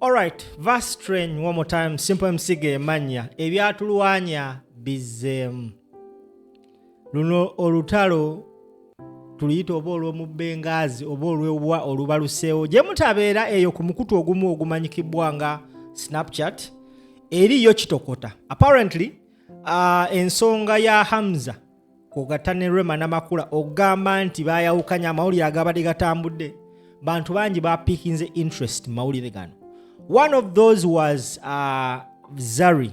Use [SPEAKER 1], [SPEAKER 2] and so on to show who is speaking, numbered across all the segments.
[SPEAKER 1] Alright, verse train one more time. Simple msige manya. Ebyatulwanya bizem. Luno olutalo tuliyita oba olw'omubbengazi oba olw'ewa olubaluseewo gye mutabeera eyo ku mukutu ogumu ogumanyikibwa nga Snapchat eriyo kitokota. Apparently ensonga ya Hamza kwogatta ne Rema n'amakula okugamba nti baayawukanya amawulire agabadde gatambudde, bantu bangi bapiikinze interest mu mawulire gano. One of those was Zari.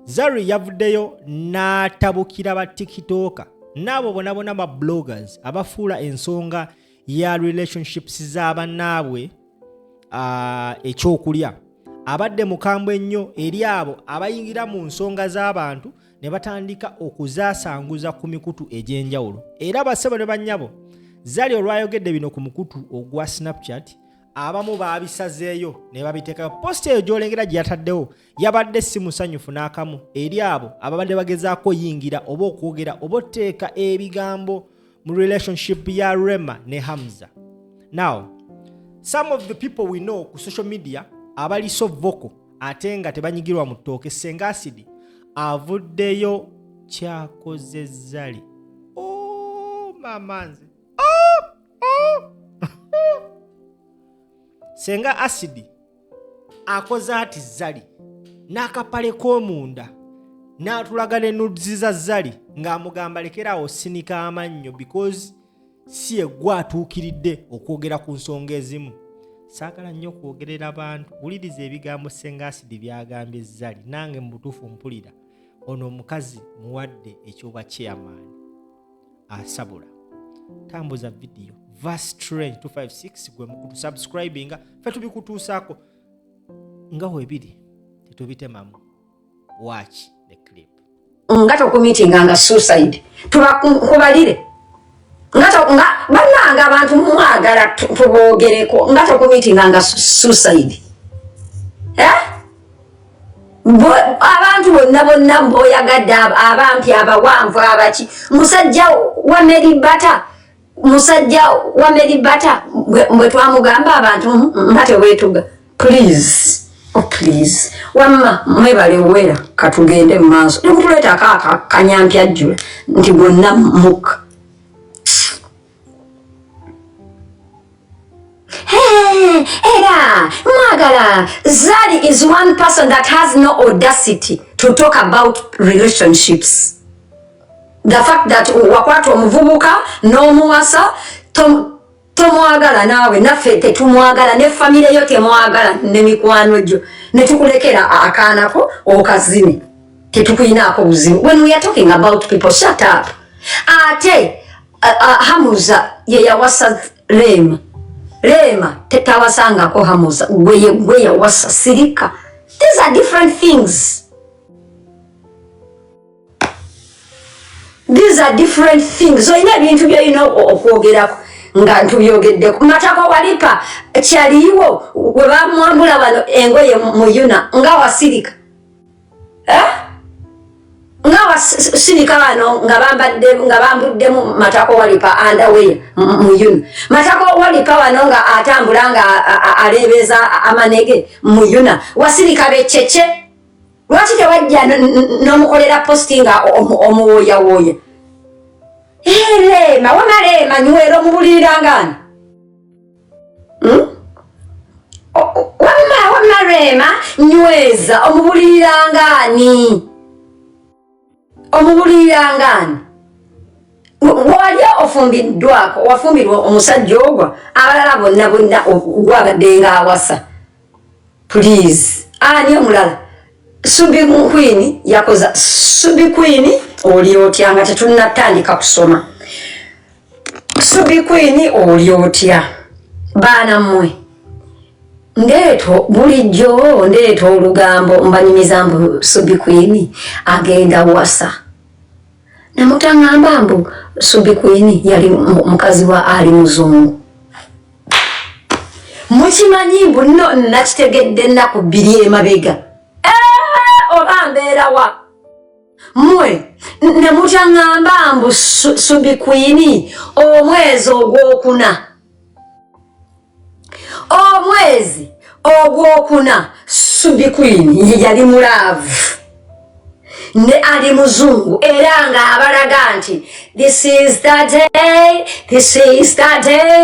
[SPEAKER 1] Zari yavuddeyo n'atabukira ba TikToker n'abo bonna ba bloggers abafuula ensonga ya relationships z'abannaabwe ekyokulya. Abadde mukambwe ennyo eri abo abayingira mu nsonga z'abantu ne batandika okuzaasanguza ku mikutu egy'enjawulo. Era bassebo ne bannyabo, Zari olwayogedde bino ku mukutu ogwa Snapchat, abamu baabisazeeyo ne babiteeka post eyo gy'olengera gye yataddewo yabadde si musanyufu n'akamu eri abo ababadde bagezaako yingira oba okwogera oba otteeka ebigambo mu relationship ya Rema ne Hamza. Now, some of the people we know ku social media abali so vocal ate nga tebanyigirwa mu ttooke, Ssenga Asidi avuddeyo kyakoze Zari. Oh mamanze. Ssenga Asidi akoze ati Zari n'akapale k'omunda n'atulaga ne nudes za Zari ng'amugamba lekerawo sinika amannyo because si egwa atuukiridde okwogera ku nsonga ezimu. Saagala nnyo okwogerera abantu, wuliriza ebigambo Ssenga Asidi byagambye Zari, nange mu butuufu mpulira ono omukazi muwadde ekyoba chairman asabula. Tambuza video verse train 256 gwe mukutu subscribinga fe tubikutuusaako nga webiri tetubitemamu. Watch the clip.
[SPEAKER 2] Ngato kumitinga nga suicide tubakubalire ngato nga bananga abantu mwagala tubogereko ngato kumitinga nga suicide abantu bonna mboyagadde abampi abawanvu abaki musajja wa Mary Bata mbwe twamugamba abantu mbate wetuga please wamma mwebale wera katugende mu maaso nekutuleta kanyampya jjula nti bonna muka era mwagala Zari is one person that has no audacity to talk about relationships. The fact that wakwata omuvubuka n'omuwasa tomwagala naawe naffe tetumwagala ne family yo temwagala ne mikwano gyo ne tukulekera akaanako okazini tetukuyinaako buzibu. When we are talking about people, shut up. Ate Hamza ye yawasa Rema tetawasangako Hamza gwe yawasa sirika. These are different things. These are different things. So ina bintu bya okwogerako nga ntubyogeddeko. Matako walipa kyaliwo we bamwambula bano engoye mu yuna nga wasirika. Nga wasirika bano nga bambuddemu matako walipa underwear mu yuna. Matako walipa bano nga atambula nga alebeza amanege mu yuna. Wasirika becheche. Lwaki tewajja n'omukolera postinga omuwoya. Rema, Rema nywera omubulirira ngani? Wama Rema nyweza omubulirira ngani? Wali ofumbiddwako, wafumbirwa omusajja ogwo abalala bonna gwabadde nga awasa. Please, ani omulala? Subi Queen yakoza Subi Queen oli otya nga tetunnatandika kusoma. Subi Queen oli otya baana mmwe ndeeto bulijjo ndeeto olugambo mbanyumiza mbu Subi Queen agenda wasa namutangamba mbu Subi Queen yali mukazi wa Ali Muzungu. Mukimanyi mbu nno nakitegedde ennaku bbiri emabega obambeera wa mwe ne mutangamba mbu Subi Queen omwezi ogwokuna omwezi ogwokuna Subi Queen yali mulaavu ne ali muzungu era nga abalaga nti this is the day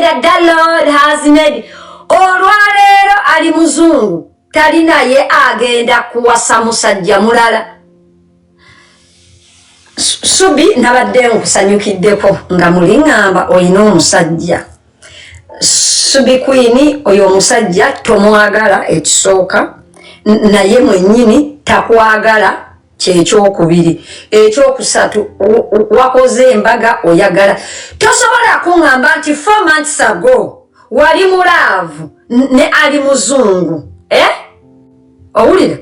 [SPEAKER 2] that the Lord has made. Olwaleero ali muzungu talina ye agenda kuwasa musajja mulala. Subi nabadde nkusanyukiddeko nga mulingamba oyina omusajja. Subi Queen oyo omusajja tomwagala ekisooka naye mwennyini takwagala kyekyokubiri. Ekyokusatu wakoze embaga oyagala. Tosobola kuŋŋamba nti 4 months ago wali mulaavu ne ali muzungu. Owulira?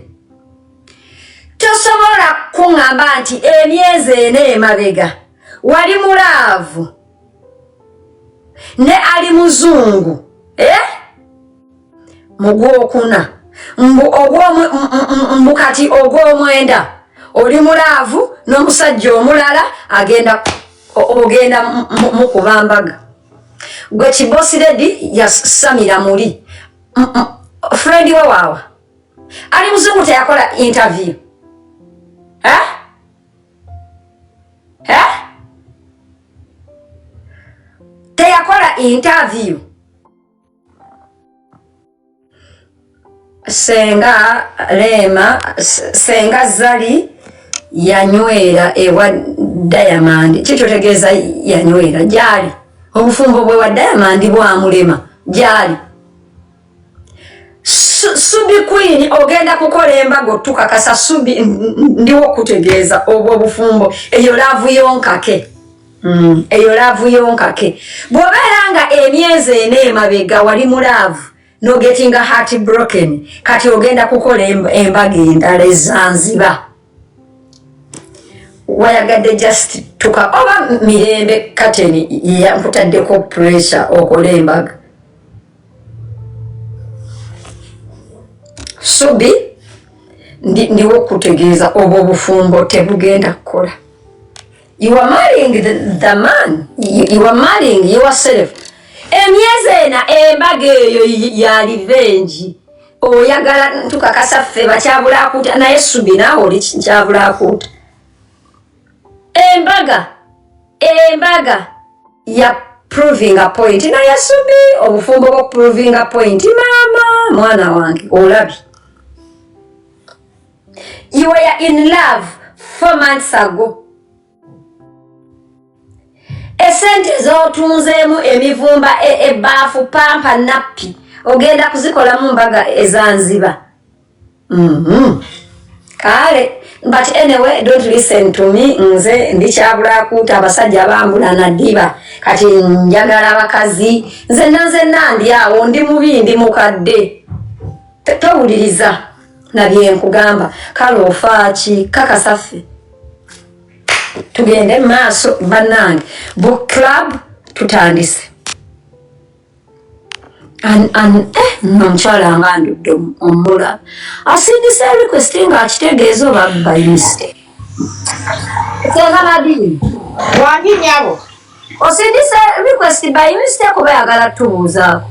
[SPEAKER 2] Tosobola kuŋŋamba nti emyezi ena emabega wali mulaavu ne ali muzungu. Mugwokuna mbu kati ogw'omwenda oli mulaavu n'omusajja omulala ogenda mukubambaga. Gwe Kibosi Lady yasamira muli Fred we waawa ali muzungu teyakola interview. Teyakola interview. Ssenga Rema Ssenga Zari yanywera ewa Diamond. Kikyotegeeza yanywera gyali obufumbo bwe wa Diamond bwamulema gyali. Subi Queen ogenda kukola embago tukakasa Subi ndiwo kutegeeza obwo bufumbo eyo laavu yonkake. Eyo laavu yonkake. Bw'obeera nga emyezi ena emabega wali mulaavu no getting a heart broken kati ogenda kukola embaga endala ezanziba. Wayagadde just tuka oba mirembe kateni yamputaddeko pressure okola embaga. Subi ndiwo kutegeeza obwo bufumbo tebugenda kukola. You are marrying the man. You are marrying yourself. Emyezi ena embaga eyo ya revenge. Oyagala tukakasa ffe bakyabula akuta naye Subi naawe oli kyabula akuta. Embaga ya proving a point. Naye Subi obufumbo bwo proving a point. Mama mwana wange olabi. You were in love 4 months ago. Esente zotunzeemu emivumba ebaafu pampa nappi ogenda kuzikola mu mbaga ezanziba. Kale but anyway don't listen to me. Nze ndikyabula akuta abasajja bambula nadiba kati njagala abakazi nze ndi awo ndi mubi ndi mukadde. Towuliriza nabye nkugamba kale ofaaki kakasaffe tugende maaso bannange. Book club tutandise. Nomukyala nga ndudde omula asindise request nga akitegeeza oba by mistake. Ssenga Madini
[SPEAKER 3] wangi nyabo
[SPEAKER 2] osindise request by mistake oba yagala tubuuzaako?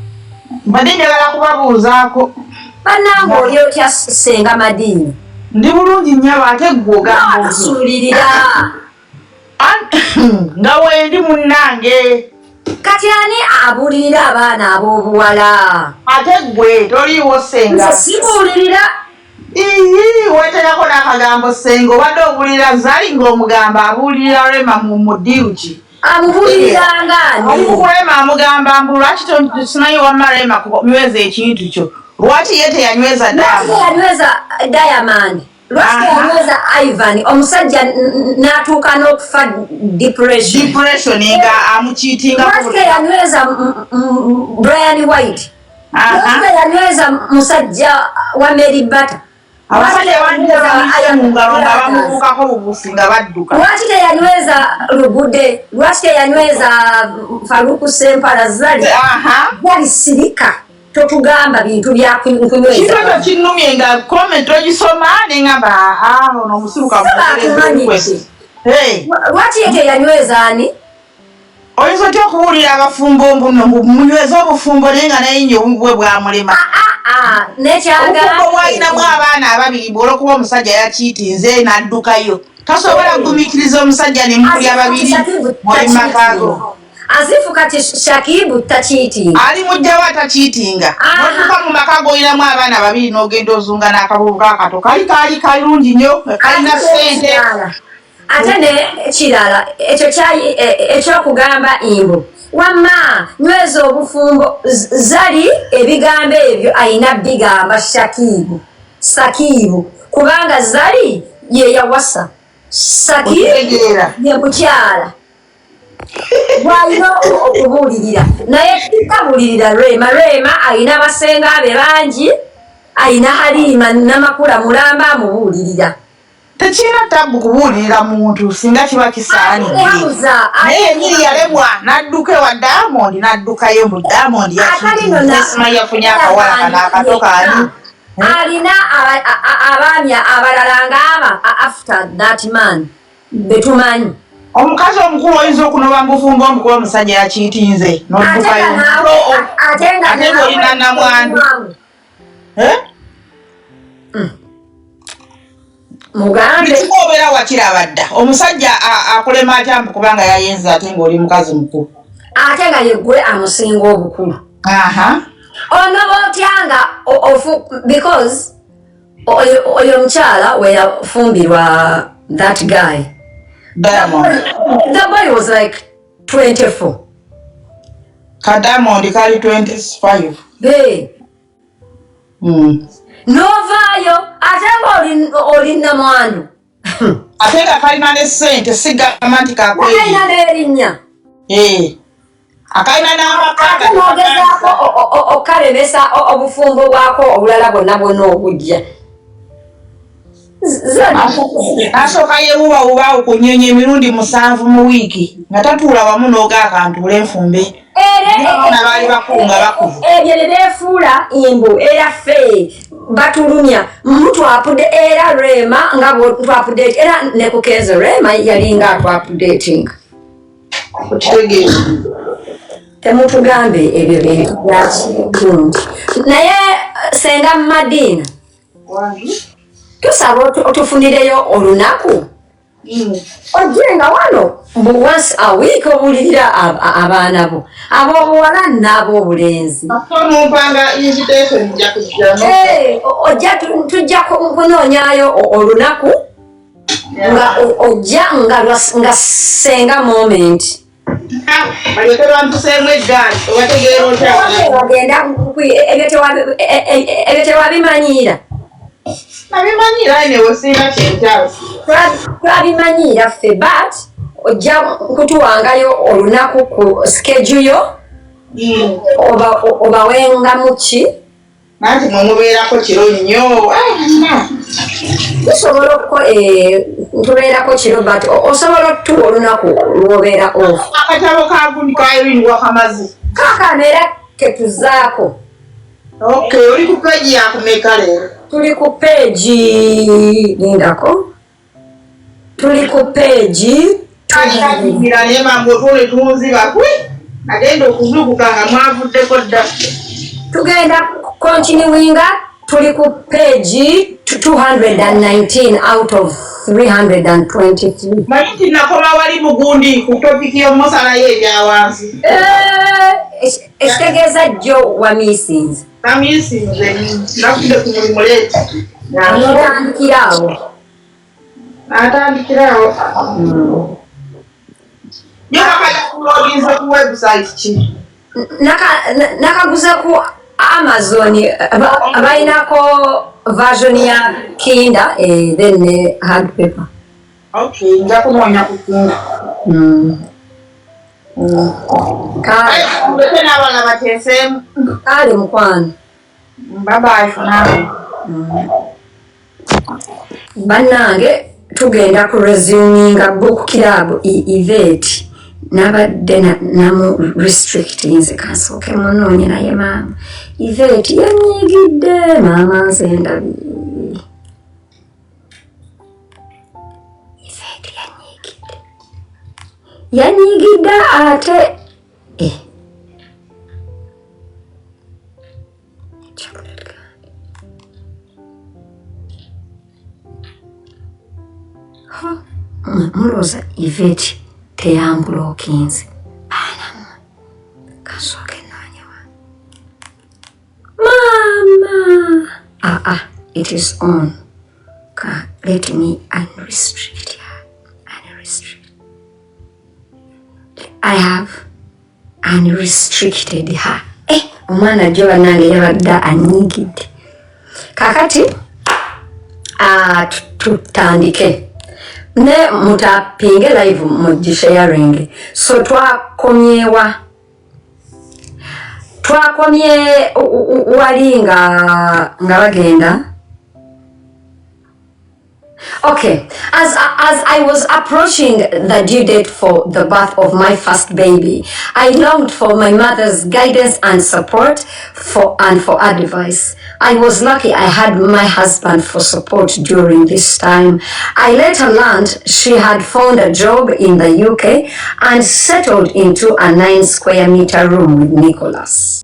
[SPEAKER 3] Madini njagala kubabuuzaako.
[SPEAKER 2] Bannange oli otya Ssenga Madini?
[SPEAKER 3] Ndi bulungi nyabo ate gwe ogamba
[SPEAKER 2] asuulirira
[SPEAKER 3] nga wendi munnange.
[SPEAKER 2] Kati ani abulirira abaana ab'obuwala?
[SPEAKER 3] Ate gwe toliiwo Ssenga.
[SPEAKER 2] Nze sibuulirira.
[SPEAKER 3] Weeterako n'akagambo Ssenga obadde obulira Zari ng'omugamba abuulirira Rema mu ddiru ki?
[SPEAKER 2] Amubuuliriranga ani?
[SPEAKER 3] Ali ku Rema amugamba mbu lwaki tosimanyi wamma Rema kunyweza ekintu kyo? Lwaki ye teyanyweza Diamond?
[SPEAKER 2] Lwaki yanyweza Diamond? Lwaki yanyweza Ivan? Omusajja n'atuuka n'okufa depression.
[SPEAKER 3] Depression nga amukiitinga.
[SPEAKER 2] Lwaki yanyweza Brian White? Lwaki yanyweza musajja wa Mary Butter?
[SPEAKER 3] Abasajja banyweza nga bamubuukako bubusi nga badduka.
[SPEAKER 2] Lwaki teyanyweza Lugude? Lwaki teyanyweza Faruku Sempala Zari? Zari sirika. Totugamba bintu bya kunyweza.
[SPEAKER 3] Kitoto kinnumye nga comment ogisoma nengamba ono omusiruka
[SPEAKER 2] mukwese. Lwaki yete yanyweza ani?
[SPEAKER 3] Oyinza otya okuwulira abafumbo mbuno munyweza obufumbo naye nga naye nnyo obubwe bwamulema.
[SPEAKER 2] nekyagala
[SPEAKER 3] obwayinamu abaana ababiri bw'olwokuba omusajja yakiitinze n'addukayo tasobola kugumikiriza omusajja ne mukuli ababiri muli makaago
[SPEAKER 2] azifu kati Shakibu takiitinga
[SPEAKER 3] ali mujjawo atakiitinga nodduka mu maka g'olinamu abaana babiri n'ogenda ozunga n'akabuuka akato kali kalungi nnyo kalina ssente
[SPEAKER 2] ate ne kirala ekyo ekyokugamba imbu wamma nyweza obufumbo Zari ebigambo ebyo ayina bigamba Sakibu kubanga Zari ye yawasa Sakibu ye mukyala bw'alina okubuulirira naye tabulirira Rema ayina abasenga be bangi ayina Halima Namakula Mulamba amubuulirira
[SPEAKER 3] tekirina tabu kubuulirira muntu singa kiba kisaanidde naye enyiri yalemwa n'adduka ewa Diamond n'addukayo mu Diamond yakisima yafunye akawala kanaakato kaani
[SPEAKER 2] alina abaami abalala ng'aba after that man betumanyi
[SPEAKER 3] omukazi omukulu oyinza okunoba mbufumbo omukulu omusajja yakiitinze n'oddukayo ate ng'olina namwandu
[SPEAKER 2] mugambe
[SPEAKER 3] obeera wakiraba dda omusajja akulema atya kubanga yayenza ate ng'oli mukazi mukulu
[SPEAKER 2] ate nga yeggwe amusinga obukulu ono b'otyanga because oyo mukyala we yafumbirwa that guy
[SPEAKER 3] Diamond
[SPEAKER 2] the boy was like 24
[SPEAKER 3] ka Diamond kali 25
[SPEAKER 2] novaayo ate nga oli namwandu
[SPEAKER 3] ate nga kalina ne ssente sigamba nti
[SPEAKER 2] kakalina n'erinnya
[SPEAKER 3] akalina n'amakaga
[SPEAKER 2] n'ogezaako okalemesa obufumbo bwako obulala bwonna obujja
[SPEAKER 3] asooka yewuubawuuba okunyenya emirundi 7 mu wiiki nga tatuula wamu n'oga akantuula enfumbe baali bakulu nga bakuvu
[SPEAKER 2] ebyo ne beefuula imbu era ffe batulumya mutwapudde era Rema nga bwotwapudde era ne kukezo Rema yalinga atwapudetinga temutugambe ebyo bintu byakirungi naye senga Madina tusaba otufunireyo olunaku ojenga wano once a week obulirira abaana bo ab'obuwala n'ab'obulenzi ojja tujja kunoonyayo olunaku nga ojja nga senga moment ogenda ebyo tewabimanyira twabimanyira ffe but ojja kutuwangayo olunaku ku schedule yo obawengamu ki
[SPEAKER 3] nanti mwemubeerako kiro nnyo
[SPEAKER 2] tubeerako kiro but osobola otuwa olunaku lwobeera off
[SPEAKER 3] akatabo kagundi kairini wakamazi
[SPEAKER 2] kakaneera ketuzaako
[SPEAKER 3] oli ku peegi yakumeka leero
[SPEAKER 2] tuli ku peegi lindako tuli ku peegi
[SPEAKER 3] tugira naye mangu otwole tunzibakwe agenda okuzuukuka nga mwavuddeko dda
[SPEAKER 2] tugenda continuinga tuli ku peegi 219 out of 323
[SPEAKER 3] manyi nti nakoma wali bugundi ku topiki y'omusalayo ebyawansi
[SPEAKER 2] ekitegeeza jjo wamiisinze
[SPEAKER 3] namiisinze nakudde ku mulimu leeti
[SPEAKER 2] notandikiraawo
[SPEAKER 3] atandikiraawo yo bakalakuloginze ku website ki
[SPEAKER 2] nakaguze ku Amazon bainako version ya Kinda then hard paper
[SPEAKER 3] nja kunoonya kukunga kale n'abaana bateeseemu
[SPEAKER 2] kale mukwano
[SPEAKER 3] babayi funawe
[SPEAKER 2] bannange tugenda ku resuminga book club event nabadde namu restrictinze kansooke munoonye naye maama event yanyigidde maama nze ndabi event yanyigidde ate chocolate Muloza Yvette teyambulookinze. Baana kasooke nanyewa. Mama! It is on. Let me unrestrict her. Unrestrict. I have unrestricted her. Omwana joba nange yabadde anyigidde. Kakati tutandike. Ne mutapinge live mugisharing. So twakomye wali nga bagenda. Okay, as I was approaching the due date for the birth of my first baby, I longed for my mother's guidance and support for advice. I was lucky I had my husband for support during this time. I later learned she had found a job in the UK and settled into a 9 square meter room with Nicholas.